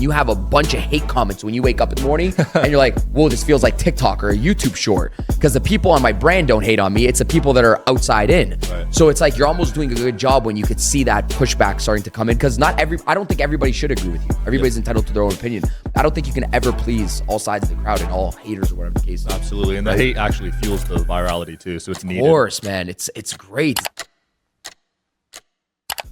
You have a bunch of hate comments when you wake up in the morning and you're like, whoa, this feels like TikTok or a YouTube short. Because the people on my brand don't hate on me. It's the people that are outside in. Right. So it's like you're almost doing a good job when you could see that pushback starting to come in. Because I don't think everybody should agree with you. Everybody's entitled to their own opinion. I don't think you can ever please all sides of the crowd and all haters or whatever the case is. Absolutely. And the hate actually fuels the virality too. So it's needed. Of course, man. It's great.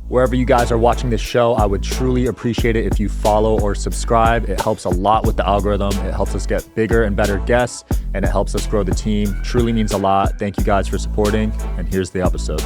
Wherever you guys are watching this show, I would truly appreciate it if you follow or subscribe. It helps a lot with the algorithm. It helps us get bigger and better guests, and it helps us grow the team. Truly means a lot. Thank you guys for supporting, and here's the episode.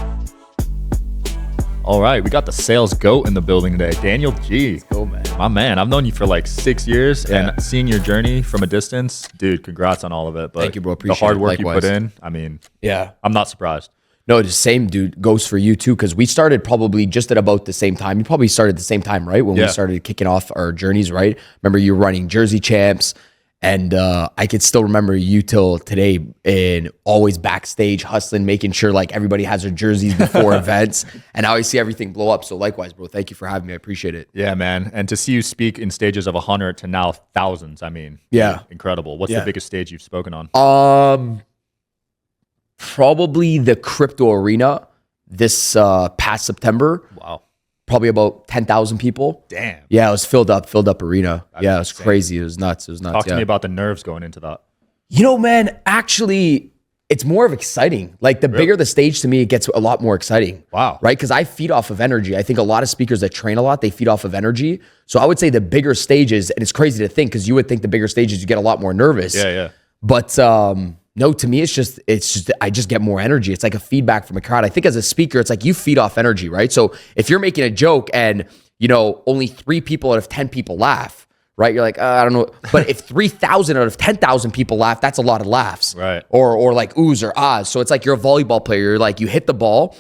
All right, we got the sales GOAT in the building today, Daniel G. Let's go, man. My man, I've known you for like 6 years, and seeing your journey from a distance, dude, congrats on all of it. But thank you, bro. Appreciate the hard work likewise. You put in, I mean, I'm not surprised. No, the same, dude, goes for you too, because we started probably just at about the same time. You probably started at the same time, right? When we started kicking off our journeys, right? Remember you were running Jersey Champs, and I could still remember you till today, and always backstage hustling, making sure like everybody has their jerseys before events, and now I see everything blow up. So likewise, bro, thank you for having me. I appreciate it. Yeah, man. And to see you speak in stages of 100 to now thousands, I mean, incredible. What's the biggest stage you've spoken on? Probably the crypto arena this past September. Wow. Probably about 10,000 people. Damn. Yeah, it was filled up arena. That's it was insane. crazy. It was nuts. Talk to me about the nerves going into that. You know, man, actually, it's more of exciting. Like the bigger the stage to me, it gets a lot more exciting. Wow. Right? Because I feed off of energy. I think a lot of speakers that train a lot, they feed off of energy. So I would say the bigger stages, and it's crazy to think because you would think the bigger stages, you get a lot more nervous. Yeah. But no, to me, it's just I just get more energy. It's like a feedback from a crowd. I think as a speaker, it's like you feed off energy, right? So if you're making a joke and, you know, only 3 people out of 10 people laugh, right? You're like, I don't know. But if 3,000 out of 10,000 people laugh, that's a lot of laughs. Right. Or like oohs or ahs. So it's like you're a volleyball player. You're like, you hit the ball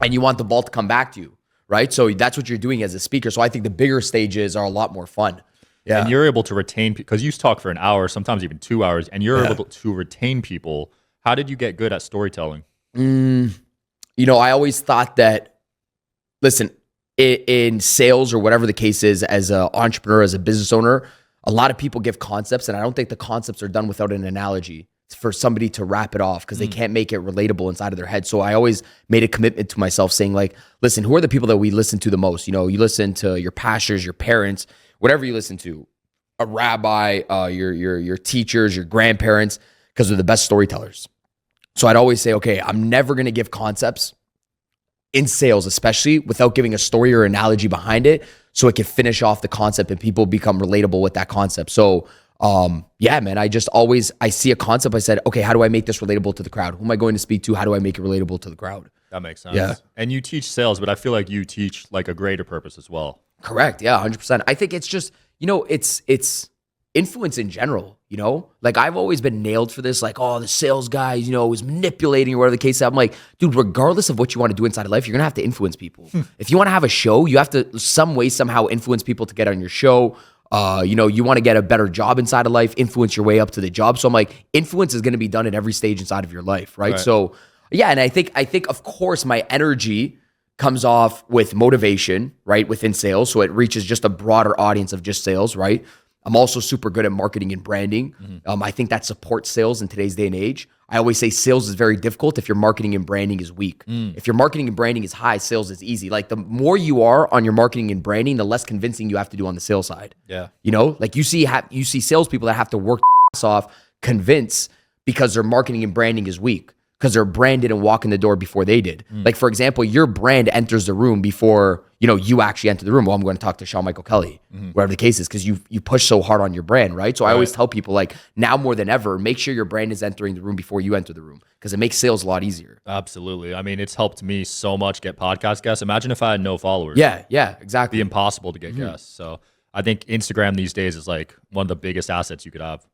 and you want the ball to come back to you, right? So that's what you're doing as a speaker. So I think the bigger stages are a lot more fun. Yeah. And you're able to retain, because you talk for an hour, sometimes even 2 hours, and you're able to retain people. How did you get good at storytelling? You know, I always thought that, listen, in sales or whatever the case is, as an entrepreneur, as a business owner, a lot of people give concepts, and I don't think the concepts are done without an analogy for somebody to wrap it off because they can't make it relatable inside of their head. So I always made a commitment to myself saying like, listen, who are the people that we listen to the most? You know, you listen to your pastors, your parents, whatever you listen to, a rabbi, your teachers, your grandparents, because they're the best storytellers. So I'd always say, okay, I'm never going to give concepts in sales, especially without giving a story or analogy behind it so it can finish off the concept and people become relatable with that concept. So yeah, man, I see a concept. I said, okay, how do I make this relatable to the crowd? Who am I going to speak to? How do I make it relatable to the crowd? That makes sense. Yeah. And you teach sales, but I feel like you teach like a greater purpose as well. Correct. Yeah, 100%. I think it's just, you know, it's influence in general, you know? Like I've always been nailed for this, like, oh, the sales guy, you know, is manipulating or whatever the case is. I'm like, dude, regardless of what you want to do inside of life, you're going to have to influence people. If you want to have a show, you have to some way, somehow influence people to get on your show. You know, you want to get a better job inside of life, influence your way up to the job. So I'm like, influence is going to be done at every stage inside of your life, right? So yeah, and I think of course my energy comes off with motivation, right? Within sales. So it reaches just a broader audience of just sales, right? I'm also super good at marketing and branding. I think that supports sales in today's day and age. I always say sales is very difficult if your marketing and branding is weak. If your marketing and branding is high, sales is easy. Like the more you are on your marketing and branding, the less convincing you have to do on the sales side. Yeah. You know, like you see salespeople that have to work their ass off, convince because their marketing and branding is weak. Because they're branded and walk in the door before they did. Like, for example, your brand enters the room before, you know, you actually enter the room. Well, I'm going to talk to Sean Michael Kelly, whatever the case is, because you push so hard on your brand, right? So I always tell people, like, now more than ever, make sure your brand is entering the room before you enter the room, because it makes sales a lot easier. Absolutely. I mean, it's helped me so much get podcast guests. Imagine if I had no followers. Yeah, exactly. It'd be impossible to get guests. So I think Instagram these days is like one of the biggest assets you could have.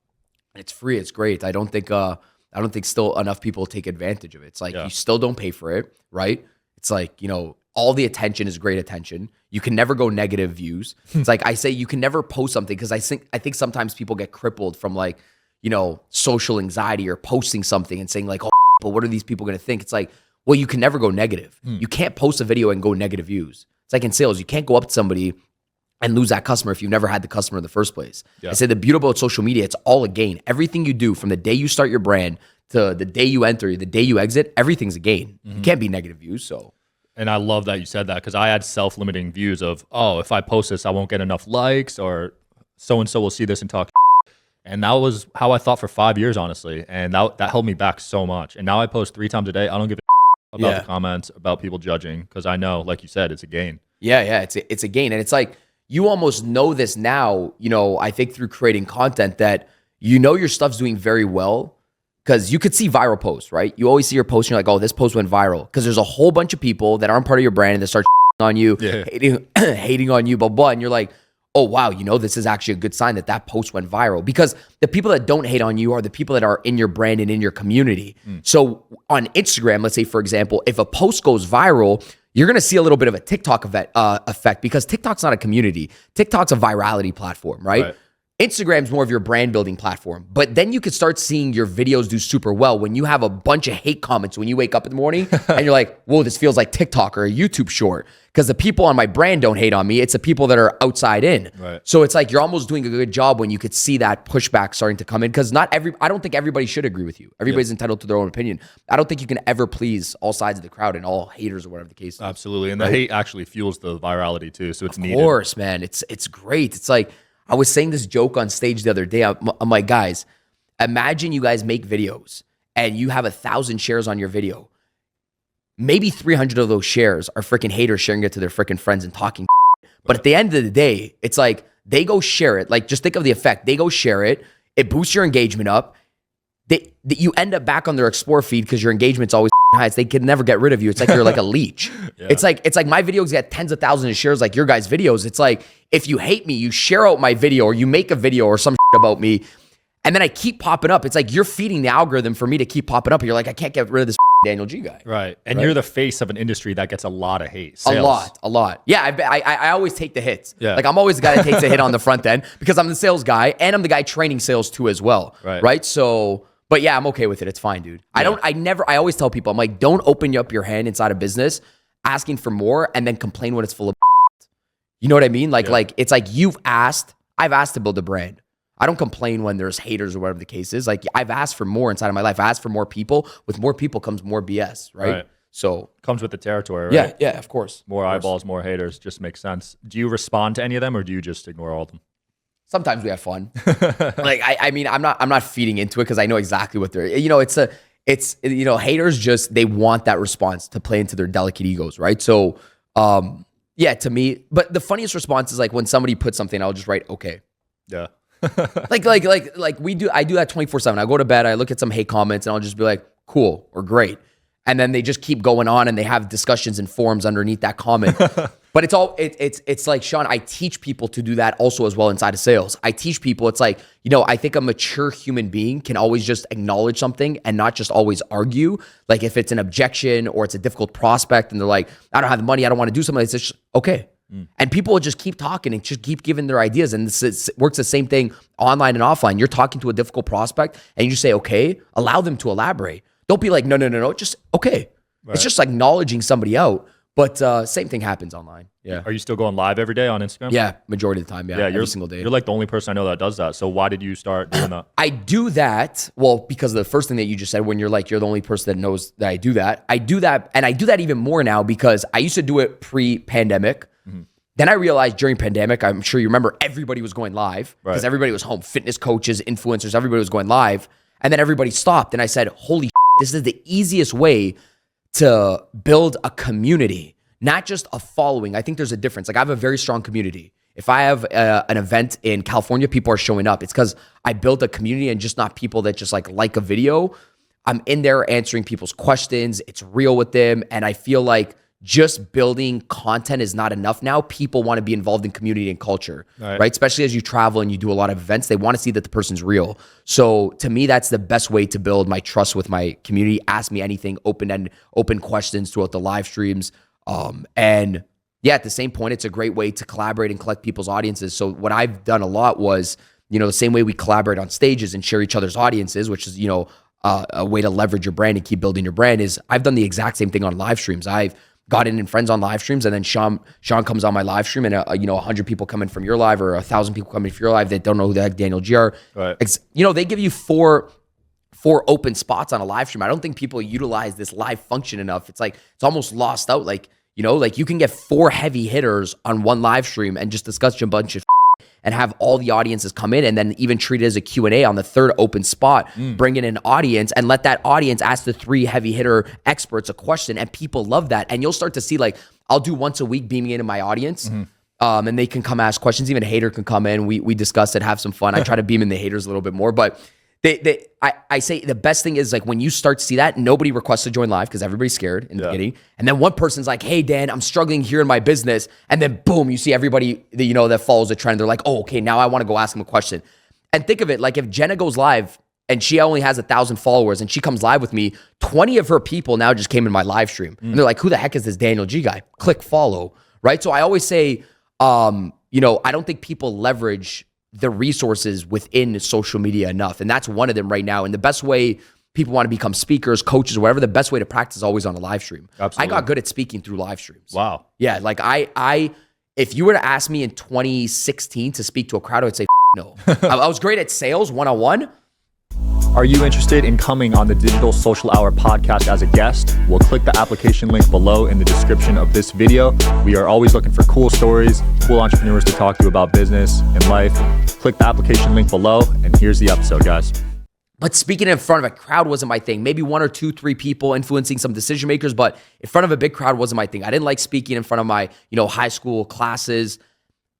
It's free. It's great. I don't think still enough people take advantage of it. It's like you still don't pay for it, right? It's like, you know, all the attention is great attention. You can never go negative views. It's like I say you can never post something because I think sometimes people get crippled from like, you know, social anxiety or posting something and saying like, oh, but what are these people going to think? It's like, well, you can never go negative. You can't post a video and go negative views. It's like in sales, you can't go up to somebody and lose that customer if you've never had the customer in the first place. I say the beauty about social media, it's all a gain. Everything you do from the day you start your brand to the day you enter, the day you exit, everything's a gain. It can't be negative views. So, and I love that you said that, because I had self-limiting views of, oh, if I post this, I won't get enough likes, or so-and-so will see this and talk. And that was how I thought for 5 years, honestly. And that held me back so much. And now I post 3 times a day. I don't give a about the comments, about people judging, because I know, like you said, it's a gain. Yeah, it's a gain. And it's like, you almost know this now, I think through creating content, that your stuff's doing very well, because you could see viral posts, right? You always see your post and you're like, oh, this post went viral, because there's a whole bunch of people that aren't part of your brand and they start on you, hating on you, blah, blah. And you're like, oh, wow, this is actually a good sign that post went viral, because the people that don't hate on you are the people that are in your brand and in your community. So on Instagram, let's say, for example, if a post goes viral, you're going to see a little bit of a TikTok effect, because TikTok's not a community. TikTok's a virality platform, right? Instagram's more of your brand building platform. But then you could start seeing your videos do super well when you have a bunch of hate comments when you wake up in the morning and you're like, whoa, this feels like TikTok or a YouTube short. Because the people on my brand don't hate on me. It's the people that are outside in. So it's like you're almost doing a good job when you could see that pushback starting to come in. Because I don't think everybody should agree with you. Everybody's entitled to their own opinion. I don't think you can ever please all sides of the crowd and all haters or whatever the case is. Absolutely. And the hate actually fuels the virality too. So it's needed. Of course, man. It's great. It's like, I was saying this joke on stage the other day. I'm like, guys, imagine you guys make videos and you have 1,000 shares on your video. Maybe 300 of those shares are freaking haters sharing it to their freaking friends and talking. But at the end of the day, it's like they go share it. Like, just think of the effect. They go share it. It boosts your engagement up. You end up back on their Explore feed because your engagement's always high. They can never get rid of you. It's like you're like a leech. It's like my videos get tens of thousands of shares like your guys' videos. It's like, if you hate me, you share out my video or you make a video or some about me, and then I keep popping up. It's like you're feeding the algorithm for me to keep popping up. And you're like, I can't get rid of this Daniel G guy. Right. And you're the face of an industry that gets a lot of hate. Sales. A lot. Yeah, I always take the hits. Like, I'm always the guy that takes a hit on the front end because I'm the sales guy and I'm the guy training sales too as well. Right. So, but yeah, I'm okay with it. It's fine, dude. I always tell people, I'm like, don't open up your hand inside a business asking for more and then complain when it's full of. You know what I mean? Like it's like I've asked to build a brand. I don't complain when there's haters or whatever the case is. Like, I've asked for more inside of my life. I asked for more people. With more people comes more BS, right? So comes with the territory, right? Yeah, of course. More eyeballs, more haters, just makes sense. Do you respond to any of them or do you just ignore all of them? Sometimes we have fun. Like, I mean, I'm not feeding into it because I know exactly what they're, it's haters just, they want that response to play into their delicate egos, right? So, yeah, to me, but the funniest response is like when somebody puts something, I'll just write, okay. Yeah. like I do that 24/7. I go to bed, I look at some hate comments and I'll just be like, cool or great. And then they just keep going on and they have discussions and forums underneath that comment. But it's like, Sean, I teach people to do that also as well inside of sales. I teach people, it's like, I think a mature human being can always just acknowledge something and not just always argue. Like, if it's an objection or it's a difficult prospect and they're like, I don't have the money, I don't want to do something, it's just, okay. And people will just keep talking and just keep giving their ideas. And this works the same thing online and offline. You're talking to a difficult prospect and you just say, okay, allow them to elaborate. Don't be like, no, just okay. Right. It's just acknowledging somebody out. But same thing happens online. Yeah. Are you still going live every day on Instagram? Yeah, majority of the time. Yeah, every single day. You're like the only person I know that does that. So why did you start doing that? I do that, well, because of the first thing that you just said, when you're like, you're the only person that knows that I do that. I do that, and I do that even more now because I used to do it pre-pandemic. Then I realized during pandemic, I'm sure you remember, everybody was going live because everybody was home. Fitness coaches, influencers, everybody was going live. And then everybody stopped. And I said, holy shit, this is the easiest way to build a community, not just a following. I think there's a difference. Like, I have a very strong community. If I have an event in California, people are showing up. It's because I built a community and just not people that just like a video. I'm in there answering people's questions. It's real with them. And I feel like just building content is not enough now. People want to be involved in community and culture, right? Especially as you travel and you do a lot of events, they want to see that the person's real. So to me, that's the best way to build my trust with my community. Ask me anything, open questions throughout the live streams. And yeah, at the same point, it's a great way to collaborate and collect people's audiences. So what I've done a lot was, the same way we collaborate on stages and share each other's audiences, which is, a way to leverage your brand and keep building your brand, is I've done the exact same thing on live streams. I've got in and friends on live streams, and then Sean comes on my live stream, and 100 people come in from your live, or 1,000 people come in from your live that don't know who the heck Daniel G are. Right. They give you four open spots on a live stream. I don't think people utilize this live function enough. It's like it's almost lost out. Like you can get 4 heavy hitters on one live stream and just discuss a bunch of and have all the audiences come in, and then even treat it as a Q&A on the third open spot, bring in an audience and let that audience ask the 3 heavy hitter experts a question, and people love that. And you'll start to see, like, I'll do once a week beaming into my audience, and they can come ask questions. Even a hater can come in. We discuss it, have some fun. I try to beam in the haters a little bit more, but I say the best thing is, like, when you start to see that, nobody requests to join live because everybody's scared in the beginning. And then one person's like, hey, Dan, I'm struggling here in my business. And then boom, you see everybody that follows the trend. They're like, oh, okay, now I want to go ask them a question. And think of it, like, if Jenna goes live and she only has 1,000 followers and she comes live with me, 20 of her people now just came in my live stream. And they're like, who the heck is this Daniel G guy? Click follow, right? So I always say, I don't think people leverage the resources within social media enough. And that's one of them right now. And the best way people want to become speakers, coaches, or whatever, the best way to practice is always on a live stream. Absolutely. I got good at speaking through live streams. Wow. Yeah. Like if you were to ask me in 2016 to speak to a crowd, I would say no. I was great at sales one-on-one. Are you interested in coming on the Digital Social Hour podcast as a guest? Well, click the application link below in the description of this video. We are always looking for cool stories, cool entrepreneurs to talk to about business and life. Click the application link below, and here's the episode, guys. But speaking in front of a crowd wasn't my thing. Maybe 1 or 2, 3 people influencing some decision makers, but in front of a big crowd wasn't my thing. I didn't like speaking in front of my, high school classes.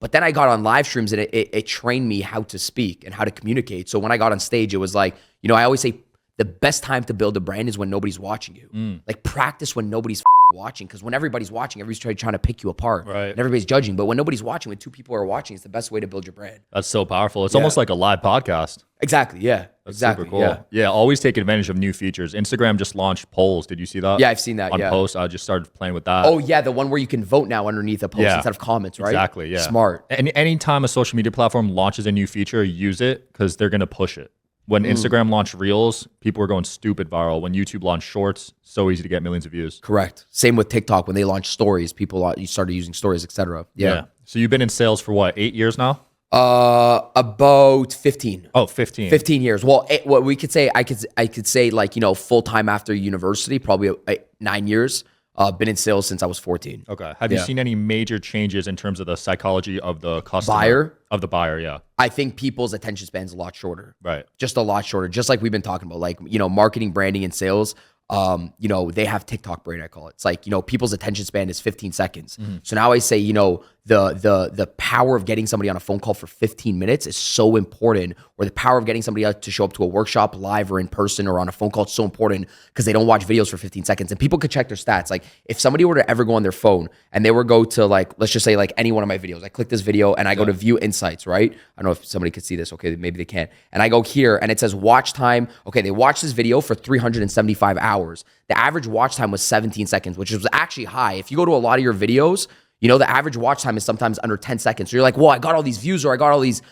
But then I got on live streams, and it trained me how to speak and how to communicate. So when I got on stage, it was like, I always say the best time to build a brand is when nobody's watching you. Like, practice when nobody's watching, because when everybody's watching, everybody's trying to pick you apart. Right. And everybody's judging. But when nobody's watching, when 2 people are watching, it's the best way to build your brand. That's so powerful. It's almost like a live podcast. Exactly. Yeah. That's exactly. super cool. Yeah. Always take advantage of new features. Instagram just launched polls. Did you see that? Yeah, I've seen that. On yeah. posts, I just started playing with that. Oh yeah, the one where you can vote now underneath a post instead of comments, right? Exactly. Yeah. Smart. And anytime a social media platform launches a new feature, use it, because they're gonna push it. When Instagram launched Reels, people were going stupid viral. When YouTube launched Shorts, so easy to get millions of views. Correct. Same with TikTok. When they launched Stories, you started using Stories, etc. Yeah. So you've been in sales for what, 8 years now? About 15. Oh, 15. 15 years. Well, what we could say, I could say, like, full time after university, probably 9 years. Been in sales since I was 14. Okay. Have you seen any major changes in terms of the psychology of the customer? Buyer? Of the buyer, yeah. I think people's attention span's a lot shorter. Right. Just a lot shorter. Just like we've been talking about, like, marketing, branding, and sales. They have TikTok brain, I call it. It's like, people's attention span is 15 seconds. So now I say, the power of getting somebody on a phone call for 15 minutes is so important, or the power of getting somebody to show up to a workshop live or in person or on a phone call is so important, because they don't watch videos for 15 seconds. And people could check their stats. Like, if somebody were to ever go on their phone and they were go to, like, let's just say, like, any one of my videos, I click this video and I go to view insights, right? I don't know if somebody could see this. Okay, maybe they can't. And I go here and it says watch time. Okay, they watched this video for 375 hours. The average watch time was 17 seconds, which was actually high. If you go to a lot of your videos, the average watch time is sometimes under 10 seconds. So you're like, well, I got all these views, or I got all these,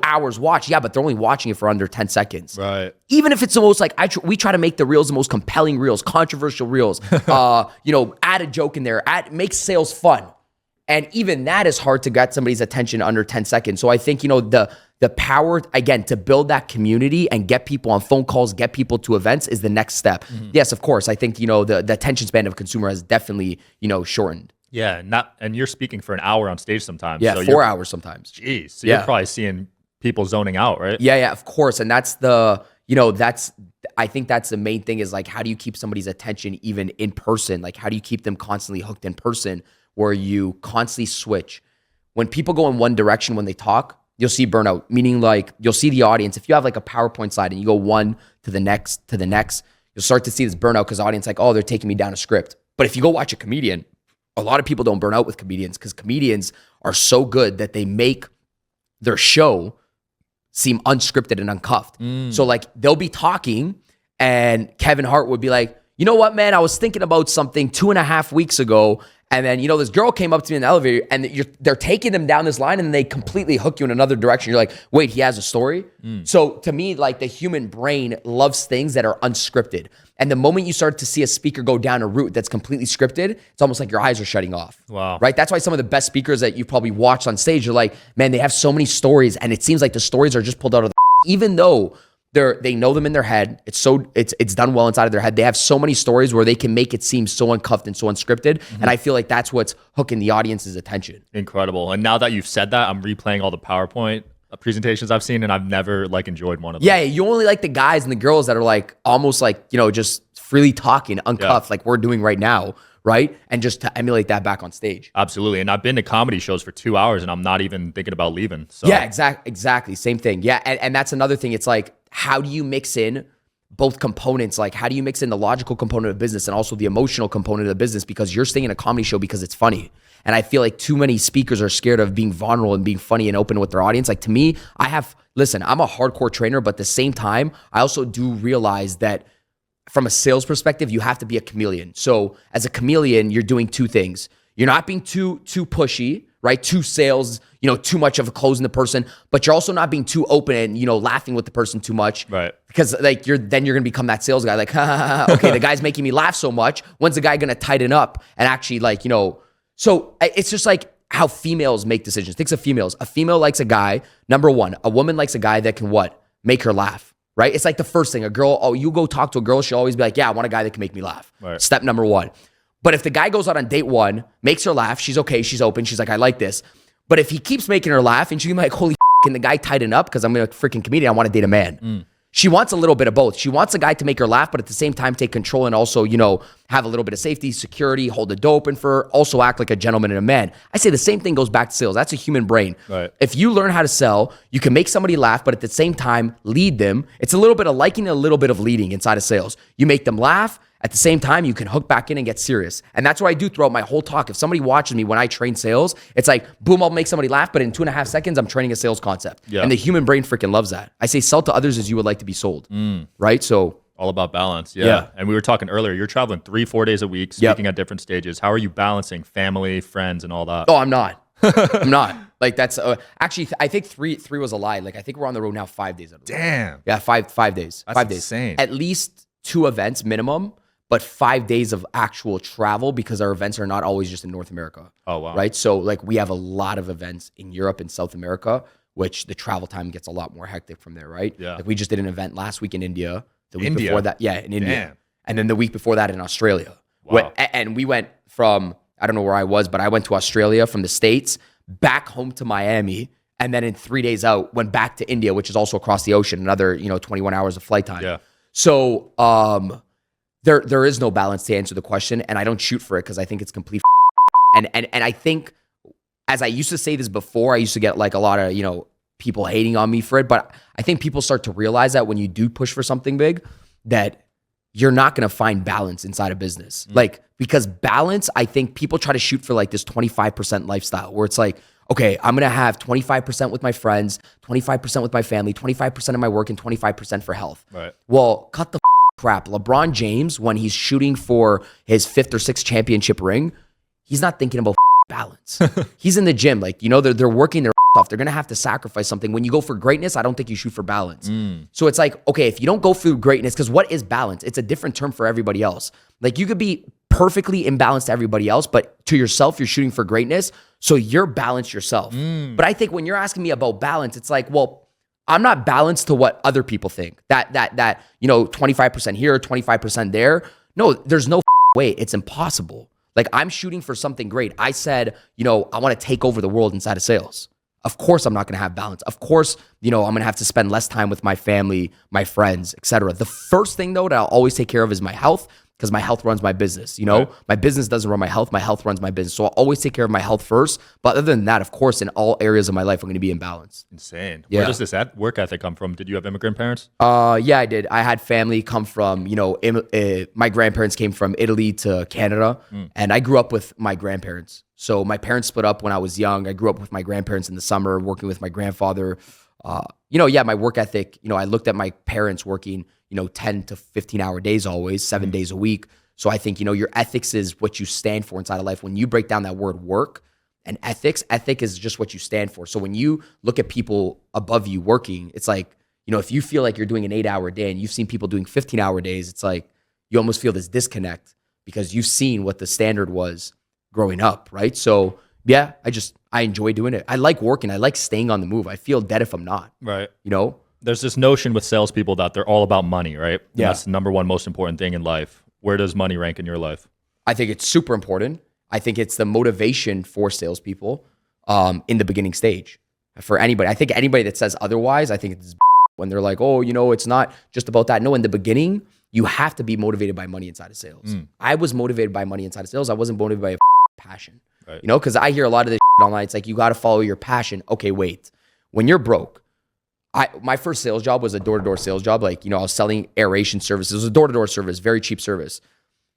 hours watched. Yeah, but they're only watching it for under 10 seconds. Right. Even if it's the most, like, we try to make the reels the most compelling reels, controversial reels, add a joke in there, make sales fun. And even that is hard to get somebody's attention under 10 seconds. So I think, the power, again, to build that community and get people on phone calls, get people to events is the next step. Yes, of course. I think, the attention span of a consumer has definitely, shortened. Yeah, and you're speaking for an hour on stage sometimes. Yeah, so 4 hours sometimes. Jeez, so you're probably seeing people zoning out, right? Yeah, of course. And that's I think that's the main thing, is like, how do you keep somebody's attention even in person? Like, how do you keep them constantly hooked in person, where you constantly switch? When people go in one direction when they talk, you'll see burnout, meaning, like, you'll see the audience. If you have, like, a PowerPoint slide and you go one to the next, you'll start to see this burnout, because the audience, like, oh, they're taking me down a script. But if you go watch a comedian, a lot of people don't burn out with comedians, because comedians are so good that they make their show seem unscripted and uncuffed. So, like, they'll be talking and Kevin Hart would be like, you know what, man, I was thinking about something 2.5 weeks ago, And then, this girl came up to me in the elevator and they're taking them down this line and they completely hook you in another direction. You're like, wait, he has a story? So to me, like the human brain loves things that are unscripted. And the moment you start to see a speaker go down a route that's completely scripted, it's almost like your eyes are shutting off. Wow. Right? That's why some of the best speakers that you probably watched on stage, you're like, man, they have so many stories and it seems like the stories are just pulled out of even though they know them in their head. It's done well inside of their head. They have so many stories where they can make it seem so uncuffed and so unscripted. And I feel like that's what's hooking the audience's attention. Incredible. And now that you've said that, I'm replaying all the PowerPoint presentations I've seen and I've never like enjoyed one of them. Yeah, you only like the guys and the girls that are like almost like, just freely talking, uncuffed, like we're doing right now. Right? And just to emulate that back on stage. Absolutely. And I've been to comedy shows for 2 hours and I'm not even thinking about leaving. So yeah, exactly. Same thing. Yeah. And that's another thing. It's like, how do you mix in both components? Like, how do you mix in the logical component of business and also the emotional component of the business? Because you're staying in a comedy show because it's funny. And I feel like too many speakers are scared of being vulnerable and being funny and open with their audience. Like to me, listen, I'm a hardcore trainer, but at the same time, I also do realize that from a sales perspective, you have to be a chameleon. So as a chameleon, you're doing two things. You're not being too pushy, right? Too sales, too much of a closing the person, but you're also not being too open and, laughing with the person too much. Right. Because like you're going to become that sales guy. Like, okay, the guy's making me laugh so much. When's the guy going to tighten up and actually so it's just like how females make decisions. Think of females. A female likes a guy. Number one, a woman likes a guy that can what? Make her laugh. Right? It's like the first thing. A girl, you go talk to a girl, she'll always be like, yeah, I want a guy that can make me laugh. Right. Step number one. But if the guy goes out on date one, makes her laugh, she's okay, she's open, she's like, I like this. But if he keeps making her laugh and she's like, holy can the guy tighten up? Because I'm a freaking comedian, I want to date a man. She wants a little bit of both. She wants a guy to make her laugh, but at the same time, take control and also, have a little bit of safety, security, hold the door open for her, also act like a gentleman and a man. I say the same thing goes back to sales. That's a human brain. Right. If you learn how to sell, you can make somebody laugh, but at the same time, lead them. It's a little bit of liking and a little bit of leading inside of sales. You make them laugh. At the same time, you can hook back in and get serious. And that's what I do throughout my whole talk. If somebody watches me when I train sales, it's like, boom, I'll make somebody laugh, but in 2.5 seconds, I'm training a sales concept. Yeah. And the human brain freaking loves that. I say sell to others as you would like to be sold, right? So all about balance. Yeah. And we were talking earlier, you're traveling 3-4 days a week, speaking at different stages. How are you balancing family, friends, and all that? Oh, I'm not. I'm not. Like that's actually, I think three was a lie. Like I think we're on the road now 5 days. Damn. Yeah, 5 days. That's 5 days. Insane. At least 2 events minimum, but 5 days of actual travel because our events are not always just in North America. Oh, wow. Right? So like we have a lot of events in Europe and South America, which the travel time gets a lot more hectic from there, right? Yeah. Like we just did an event last week in India. The week before that, in India. Damn. And then the week before that in Australia. Wow. And we went from, I don't know where I was, but I went to Australia from the States, back home to Miami, and then in 3 days out, went back to India, which is also across the ocean, another 21 hours of flight time. Yeah. So there is no balance to answer the question, and I don't shoot for it because I think it's complete and I think, as I used to say this before, I used to get like a lot of people hating on me for it, but I think people start to realize that when you do push for something big, that you're not going to find balance inside of business. Like, because balance, I think people try to shoot for like this 25% lifestyle where it's like, okay, I'm going to have 25% with my friends, 25% with my family, 25% of my work, and 25% for health. Right. Well, cut the crap. LeBron James, when he's shooting for his 5th or 6th championship ring, he's not thinking about balance. He's in the gym. Like, they're working their off. They're going to have to sacrifice something. When you go for greatness, I don't think you shoot for balance. So it's like, okay, if you don't go for greatness, because what is balance? It's a different term for everybody else. Like you could be perfectly imbalanced to everybody else, but to yourself, you're shooting for greatness. So you're balanced yourself. But I think when you're asking me about balance, it's like, well, I'm not balanced to what other people think. That 25% here, 25% there. No, there's no way. It's impossible. Like I'm shooting for something great. I said, I want to take over the world inside of sales. Of course, I'm not going to have balance. Of course, I'm going to have to spend less time with my family, my friends, etc. The first thing though that I'll always take care of is my health, because my health runs my business. Right. My business doesn't run my health runs my business. So I'll always take care of my health first. But other than that, of course, in all areas of my life, I'm going to be in balance. Insane. Yeah. Where does this work ethic come from? Did you have immigrant parents? Yeah, I did. I had family come from, my grandparents came from Italy to Canada, and I grew up with my grandparents. So my parents split up when I was young. I grew up with my grandparents in the summer, working with my grandfather. My work ethic, I looked at my parents working, 10 to 15 hour days always, 7 days a week. So I think, your ethics is what you stand for inside of life. When you break down that word work and ethics, ethic is just what you stand for. So when you look at people above you working, it's like, if you feel like you're doing an 8-hour day and you've seen people doing 15-hour days, it's like you almost feel this disconnect because you've seen what the standard was growing up, right? So yeah, I enjoy doing it. I like working. I like staying on the move. I feel dead if I'm not. Right. There's this notion with salespeople that they're all about money, right? Yeah. That's the number one most important thing in life. Where does money rank in your life? I think it's super important. I think it's the motivation for salespeople in the beginning stage. For anybody, I think anybody that says otherwise, I think it's when they're like, oh, it's not just about that. No, in the beginning, you have to be motivated by money inside of sales. I was motivated by money inside of sales. I wasn't motivated by a passion, right. Because I hear a lot of this online. It's like, you got to follow your passion. Okay, wait. When you're broke, my first sales job was a door-to-door sales job. Like, I was selling aeration services. It was a door-to-door service, very cheap service.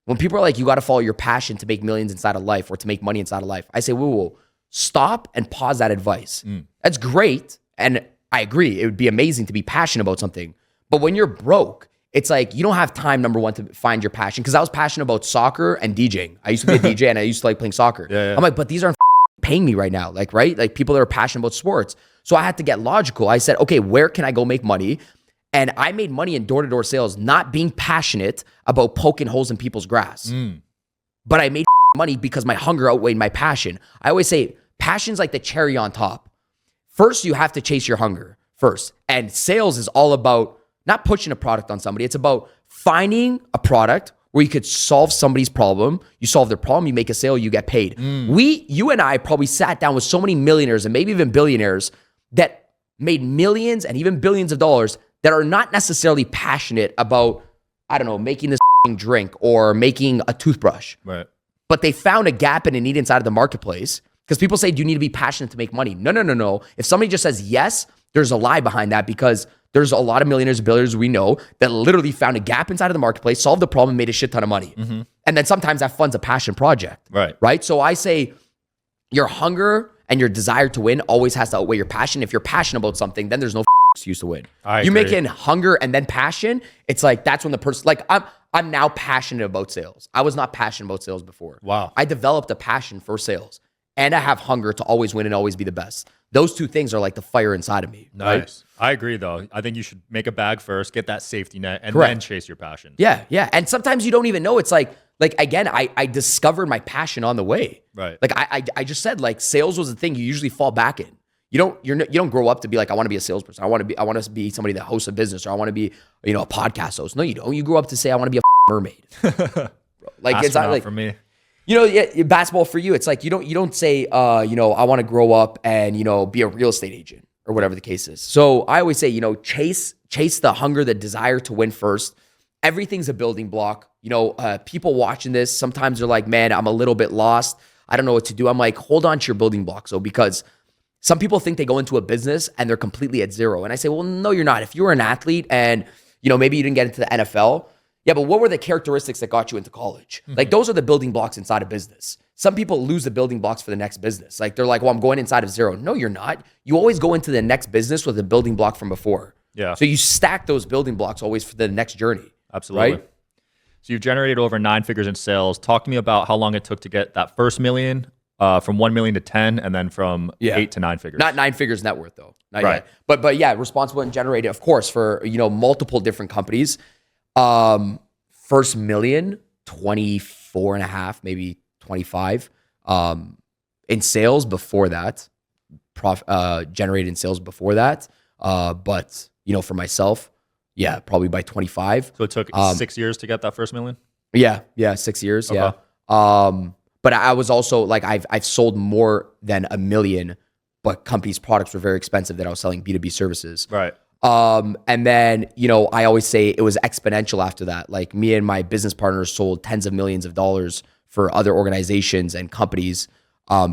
When people are like, you got to follow your passion to make millions inside of life or to make money inside of life, I say, whoa, stop and pause that advice. That's great. And I agree. It would be amazing to be passionate about something. But when you're broke, it's like, you don't have time, number one, to find your passion. Because I was passionate about soccer and DJing. I used to be a DJ and I used to like playing soccer. Yeah. I'm like, but these aren't paying me right now. Like, right? Like people that are passionate about sports. So I had to get logical. I said, okay, where can I go make money? And I made money in door-to-door sales, not being passionate about poking holes in people's grass. But I made money because my hunger outweighed my passion. I always say passion's like the cherry on top. First, you have to chase your hunger first. And sales is all about not pushing a product on somebody. It's about finding a product where you could solve somebody's problem. You solve their problem, you make a sale, you get paid. You and I probably sat down with so many millionaires and maybe even billionaires that made millions and even billions of dollars that are not necessarily passionate about, I don't know, making this drink or making a toothbrush. Right. But they found a gap and a need inside of the marketplace. Because people say, do you need to be passionate to make money? No. If somebody just says yes, there's a lie behind that, because there's a lot of millionaires and billionaires we know that literally found a gap inside of the marketplace, solved the problem, made a shit ton of money. And then sometimes that funds a passion project. Right. So I say your hunger and your desire to win always has to outweigh your passion. If you're passionate about something, then there's no excuse to win. You make it in hunger and then passion. It's like, that's when the person, like I'm now passionate about sales. I was not passionate about sales before. Wow. I developed a passion for sales. And I have hunger to always win and always be the best. Those two things are like the fire inside of me. Nice. Right? I agree, though. I think you should make a bag first, get that safety net, and then chase your passion. Yeah. And sometimes you don't even know. It's like again, I discovered my passion on the way. Right. Like I just said, like sales was the thing you usually fall back in. You don't grow up to be like, I want to be a salesperson. I want to be somebody that hosts a business, or I want to be, a podcast host. No, you don't. You grow up to say, I want to be a mermaid. Like it's not like for me. Basketball for you, it's like you don't say, I want to grow up and be a real estate agent or whatever the case is. So I always say, chase the hunger, the desire to win first. Everything's a building block. People watching this, sometimes they're like, man, I'm a little bit lost. I don't know what to do. I'm like, hold on to your building blocks. So because some people think they go into a business and they're completely at zero. And I say, well, no, you're not. If you were an athlete and, maybe you didn't get into the NFL, yeah, but what were the characteristics that got you into college? Like those are the building blocks inside of business. Some people lose the building blocks for the next business. Like they're like, well, I'm going inside of zero. No, you're not. You always go into the next business with a building block from before. Yeah. So you stack those building blocks always for the next journey. Absolutely. Right? So you've generated over 9 figures in sales. Talk to me about how long it took to get that first million, from 1 million to 10, and then from 8 to 9 figures. Not 9 figures net worth though. Not right. yet. But yeah, responsible and generated, of course, for multiple different companies. First million, 24 and a half, maybe 25. In sales before that, generated in sales before that. But for myself, yeah, probably by 25. So it took 6 years to get that first million? Yeah, 6 years. Okay. Yeah. But I was also like, I've sold more than 1 million, but companies' products were very expensive that I was selling B2B services. Right. And then, I always say it was exponential after that. Like me and my business partners sold tens of millions of dollars for other organizations and companies.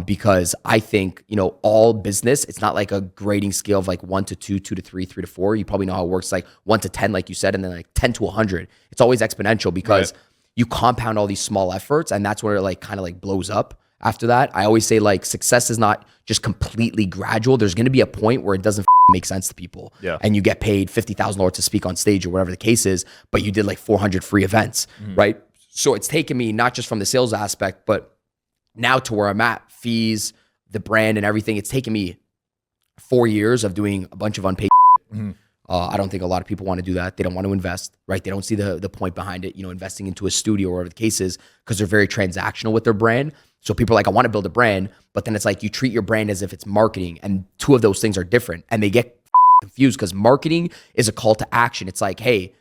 Because I think, all business, it's not like a grading scale of like 1 to 2, 2 to 3, 3 to 4. You probably know how it works, like 1 to 10, like you said, and then like 10 to 100. It's always exponential because you compound all these small efforts, and that's where it like kind of like blows up after that. I always say like success is not just completely gradual. There's going to be a point where it doesn't make sense to people. Yeah. And you get paid $50,000 to speak on stage or whatever the case is, but you did like 400 free events, right? So it's taken me not just from the sales aspect, but now to where I'm at, fees, the brand and everything. It's taken me 4 years of doing a bunch of unpaid. I don't think a lot of people want to do that. They don't want to invest, right? They don't see the point behind it, investing into a studio or whatever the case is, because they're very transactional with their brand. So people are like, I want to build a brand, but then it's like you treat your brand as if it's marketing, and two of those things are different, and they get confused because marketing is a call to action. It's like, hey,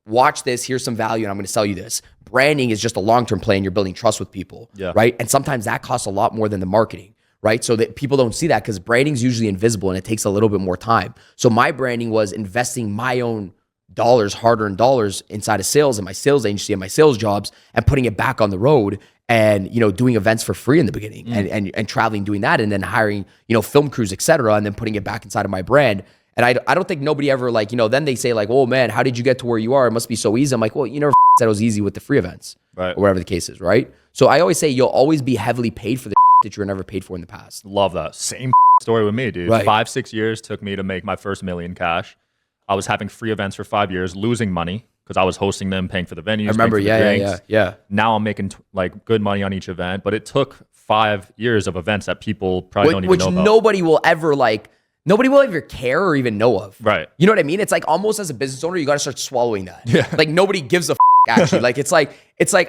watch this, here's some value, and I'm going to sell you this. Branding is just a long-term play, and you're building trust with people, right? And sometimes that costs a lot more than the marketing, right? So that people don't see that because branding is usually invisible and it takes a little bit more time. So my branding was investing my own dollars, hard-earned dollars inside of sales and my sales agency and my sales jobs and putting it back on the road and, doing events for free in the beginning and traveling, doing that, and then hiring, film crews, et cetera, and then putting it back inside of my brand. And I don't think nobody ever then they say like, oh man, how did you get to where you are? It must be so easy. I'm like, well, you never said it was easy with the free events, right? Or whatever the case is, right? So I always say you'll always be heavily paid for the that you were never paid for in the past. Love that. Same story with me, dude. Right. 5-6 years took me to make my first $1 million cash. I was having free events for 5 years, losing money because I was hosting them, paying for the venues. I remember, yeah. Now I'm making good money on each event, but it took 5 years of events that people probably don't even know about. Which nobody will ever care or even know of. Right. You know what I mean? It's like almost as a business owner, you got to start swallowing that. Yeah. Like nobody gives a actually. Like it's like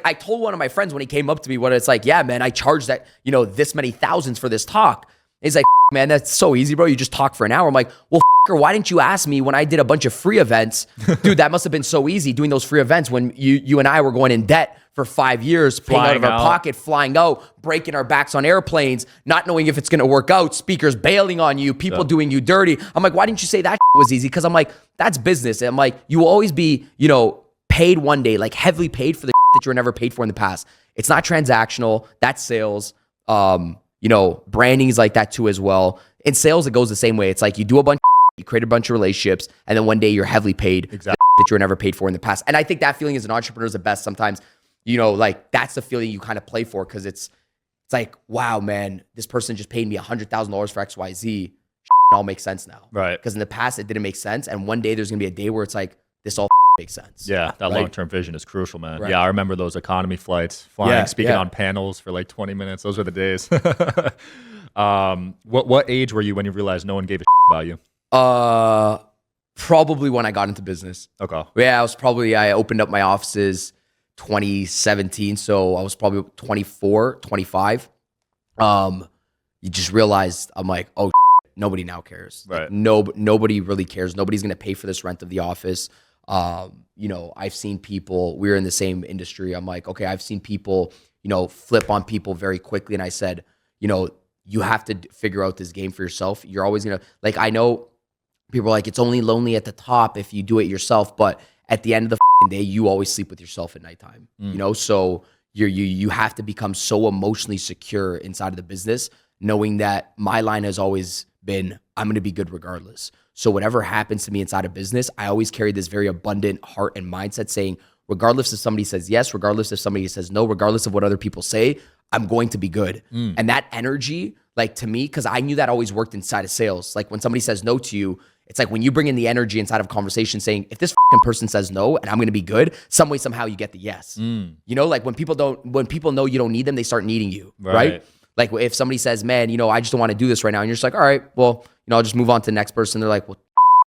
I told one of my friends when he came up to me, it's like, yeah, man, I charged that, this many thousands for this talk. And he's like, man, that's so easy, bro. You just talk for an hour. I'm like, well, why didn't you ask me when I did a bunch of free events? Dude, that must have been so easy doing those free events when you and I were going in debt for 5 years, paying out of our pocket, flying out, breaking our backs on airplanes, not knowing if it's going to work out, speakers bailing on you, people doing you dirty. I'm like, why didn't you say that was easy? Because I'm like, that's business. And I'm like, you will always be, paid one day, like heavily paid for the that you were never paid for in the past. It's not transactional. That's sales. Branding is like that too as well. In sales, it goes the same way. It's like you do a bunch you create a bunch of relationships, and then one day you're heavily paid that you were never paid for in the past. And I think that feeling as an entrepreneur is the best sometimes. Like that's the feeling you kind of play for because it's like, wow, man, this person just paid me $100,000 for XYZ. It all makes sense now. Right. Because in the past, it didn't make sense. And one day there's going to be a day where it's like, this all makes sense. Yeah, that long-term vision is crucial, man. Right. Yeah, I remember those economy flights, flying, speaking on panels for like 20 minutes. Those were the days. What age were you when you realized no one gave a about you? Probably when I got into business. Okay. Yeah, I opened up my offices 2017, so I was probably 24, 25. You just realized, I'm like, oh, nobody now cares. Right. Like, nobody really cares. Nobody's going to pay for this rent of the office. I've seen people, we're in the same industry. I'm like, okay, I've seen people, flip on people very quickly. And I said, you have to figure out this game for yourself. You're always going to, like, I know people are like, it's only lonely at the top if you do it yourself. But at the end of the day, you always sleep with yourself at nighttime, So you have to become so emotionally secure inside of the business, knowing that my line has always been, I'm going to be good regardless. So whatever happens to me inside of business, I always carry this very abundant heart and mindset saying, regardless if somebody says yes, regardless if somebody says no, regardless of what other people say, I'm going to be good. And that energy, like to me, because I knew that always worked inside of sales. Like when somebody says no to you, it's like when you bring in the energy inside of a conversation saying, if this person says no and I'm going to be good, some way, somehow you get the yes. Like when people know you don't need them, they start needing you, right? Like if somebody says, man, I just don't want to do this right now. And you're just like, all right, well, I'll just move on to the next person. They're like, well,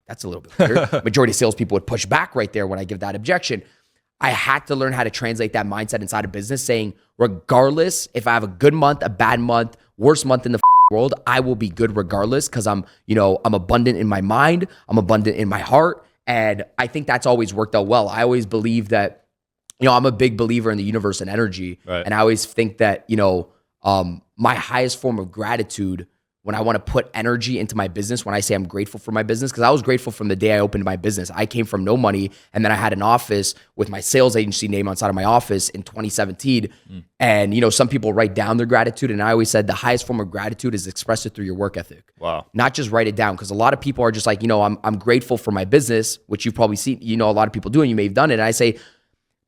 that's a little bit weird. Majority of salespeople would push back right there when I give that objection. I had to learn how to translate that mindset inside of business saying, regardless if I have a good month, a bad month, worst month in the world, I will be good regardless because I'm abundant in my mind. I'm abundant in my heart. And I think that's always worked out well. I always believe that, I'm a big believer in the universe and energy. Right. And I always think that, my highest form of gratitude when I want to put energy into my business, when I say I'm grateful for my business, because I was grateful from the day I opened my business. I came from no money, and then I had an office with my sales agency name on side of my office in 2017. And, some people write down their gratitude, and I always said the highest form of gratitude is express it through your work ethic. Wow. Not just write it down, because a lot of people are just like, I'm grateful for my business, which you've probably seen, a lot of people do, and you may have done it. And I say,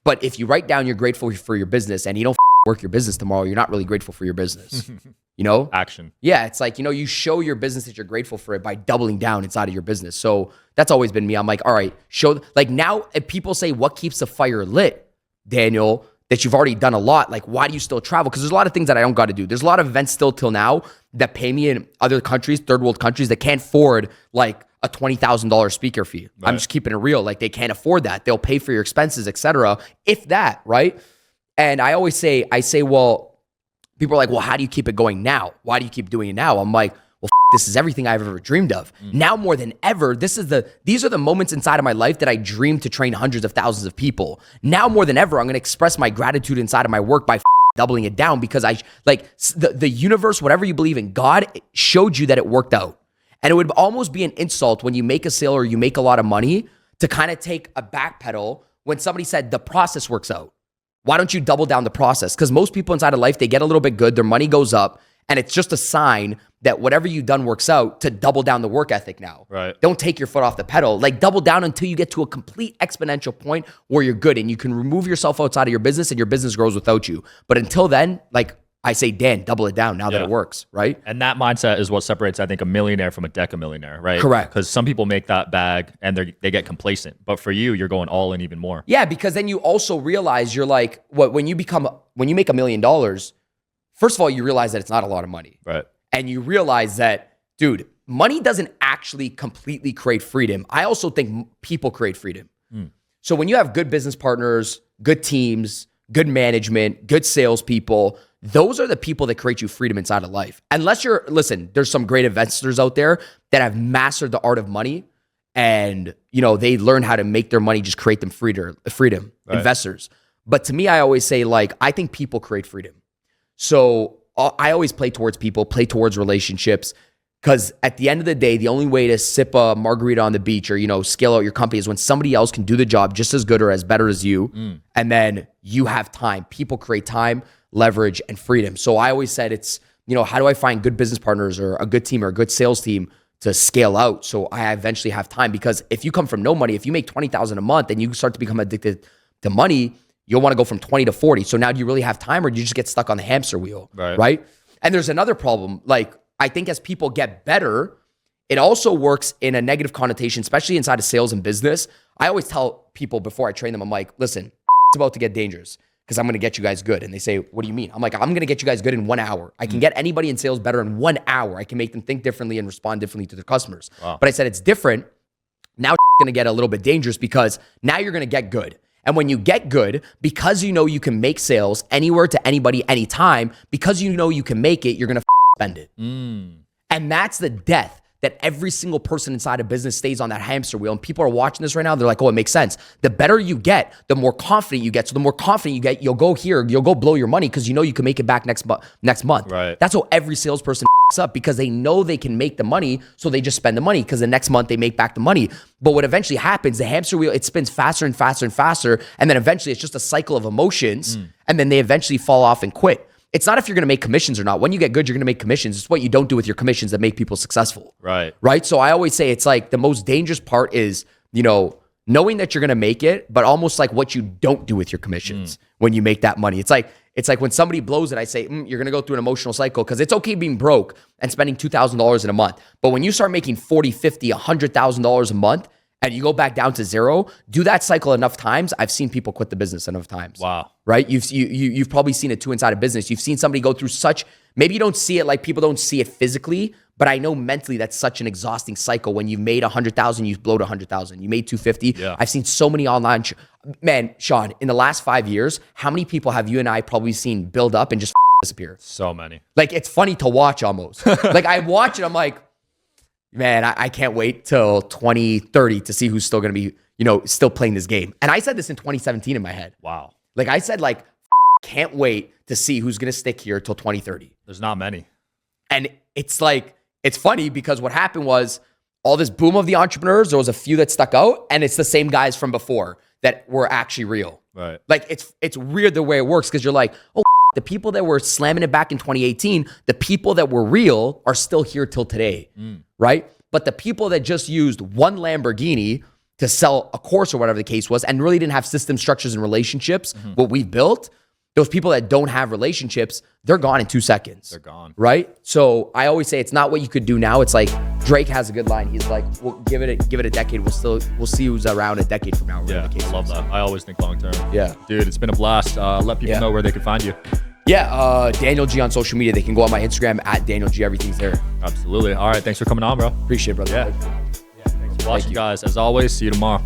but if you write down you're grateful for your business and you don't work your business tomorrow, you're not really grateful for your business. Action. Yeah, it's like, you show your business that you're grateful for it by doubling down inside of your business. So that's always been me. I'm like, all right, now if people say what keeps the fire lit, Daniel, that you've already done a lot. Like, why do you still travel? Because there's a lot of things that I don't got to do. There's a lot of events still till now that pay me in other countries, third world countries, that can't afford like a $20,000 speaker fee. Right. I'm just keeping it real. Like, they can't afford that. They'll pay for your expenses, etc. If that, right? And I always say, well, people are like, well, how do you keep it going now? Why do you keep doing it now? I'm like, well, this is everything I've ever dreamed of. Now more than ever, these are the moments inside of my life that I dreamed to train hundreds of thousands of people. Now more than ever, I'm going to express my gratitude inside of my work by doubling it down, because the universe, whatever you believe in, God showed you that it worked out. And it would almost be an insult when you make a sale or you make a lot of money to kind of take a back pedal when somebody said the process works out. Why don't you double down the process? Because most people inside of life, they get a little bit good, their money goes up, and it's just a sign that whatever you've done works out, to double down the work ethic now. Right. Don't take your foot off the pedal. Like, double down until you get to a complete exponential point where you're good and you can remove yourself outside of your business and your business grows without you. But until then, like I say, Dan, double it down now that it works, right? And that mindset is what separates, I think, a millionaire from a decamillionaire, right? Correct. Because some people make that bag and they get complacent. But for you, you're going all in even more. Yeah, because then you also realize you're like, when you make $1 million, first of all, you realize that it's not a lot of money. Right. And you realize that, dude, money doesn't actually completely create freedom. I also think people create freedom. So when you have good business partners, good teams, good management, good salespeople, those are the people that create you freedom inside of life. Unless listen, there's some great investors out there that have mastered the art of money, and they learn how to make their money just create them freedom, right. Investors. But to me, I always say, like, I think people create freedom. So I always play towards people, play towards relationships, because at the end of the day, the only way to sip a margarita on the beach or, scale out your company is when somebody else can do the job just as good or as better as you. And then you have time. People create time, leverage, and freedom. So I always said it's, how do I find good business partners or a good team or a good sales team to scale out so I eventually have time? Because if you come from no money, if you make $20,000 a month and you start to become addicted to money, you'll want to go from 20 to 40. So now do you really have time, or do you just get stuck on the hamster wheel? Right? And there's another problem. Like, I think as people get better, it also works in a negative connotation, especially inside of sales and business. I always tell people before I train them, I'm like, listen, it's about to get dangerous because I'm going to get you guys good. And they say, what do you mean? I'm like, I'm going to get you guys good in 1 hour. I can get anybody in sales better in 1 hour. I can make them think differently and respond differently to their customers. Wow. But I said, it's different. Now it's going to get a little bit dangerous because now you're going to get good. And when you get good, because you can make sales anywhere to anybody, anytime, because you can make it, you're going to spend it. And that's the death that every single person inside a business stays on that hamster wheel. And people are watching this right now. They're like, oh, it makes sense. The better you get, the more confident you get. So the more confident you get, you'll go here, you'll go blow your money because you can make it back next month. Right. That's how every salesperson up, because they know they can make the money, so they just spend the money because the next month they make back the money. But what eventually happens, the hamster wheel, it spins faster and faster and faster, and then eventually it's just a cycle of emotions, and then they eventually fall off and quit. It's not if you're going to make commissions or not. When you get good, you're going to make commissions. It's what you don't do with your commissions that make people successful. Right? So I always say it's like the most dangerous part is, knowing that you're going to make it, but almost like what you don't do with your commissions when you make that money. It's like when somebody blows it, I say, you're going to go through an emotional cycle, because it's okay being broke and spending $2,000 in a month. But when you start making $40, $50, $100,000 a month and you go back down to zero, do that cycle enough times. I've seen people quit the business enough times. Wow. Right? You've probably seen it too inside of business. You've seen somebody go through maybe you don't see it, like people don't see it physically, but I know mentally that's such an exhausting cycle. When you've made 100,000, you've blown 100,000. You made 250. Yeah. I've seen so many online. Man, Sean, in the last 5 years, how many people have you and I probably seen build up and just disappear? So many. Like, it's funny to watch almost. Like, I watch it, I'm like, man, I can't wait till 2030 to see who's still going to be, still playing this game. And I said this in 2017 in my head. Wow. Like, I said, like, can't wait to see who's going to stick here till 2030. There's not many. And it's like, it's funny because what happened was all this boom of the entrepreneurs, there was a few that stuck out, and it's the same guys from before that were actually real. Right. Like, it's weird the way it works, because you're like, oh, the people that were slamming it back in 2018, the people that were real are still here till today, right? But the people that just used one Lamborghini to sell a course or whatever the case was, and really didn't have system structures and relationships, what we've built, those people that don't have relationships, they're gone in 2 seconds. They're gone. Right? So I always say it's not what you could do now. It's like Drake has a good line. He's like, "We'll give it a decade. We'll see who's around a decade from now." Yeah, I love that. I always think long term. Yeah, dude, it's been a blast. Let people know where they can find you. Yeah, Daniel G on social media. They can go on my Instagram at Daniel G. Everything's there. Absolutely. All right, thanks for coming on, bro. Appreciate it, brother. Yeah. Thanks for watching, guys. As always, see you tomorrow.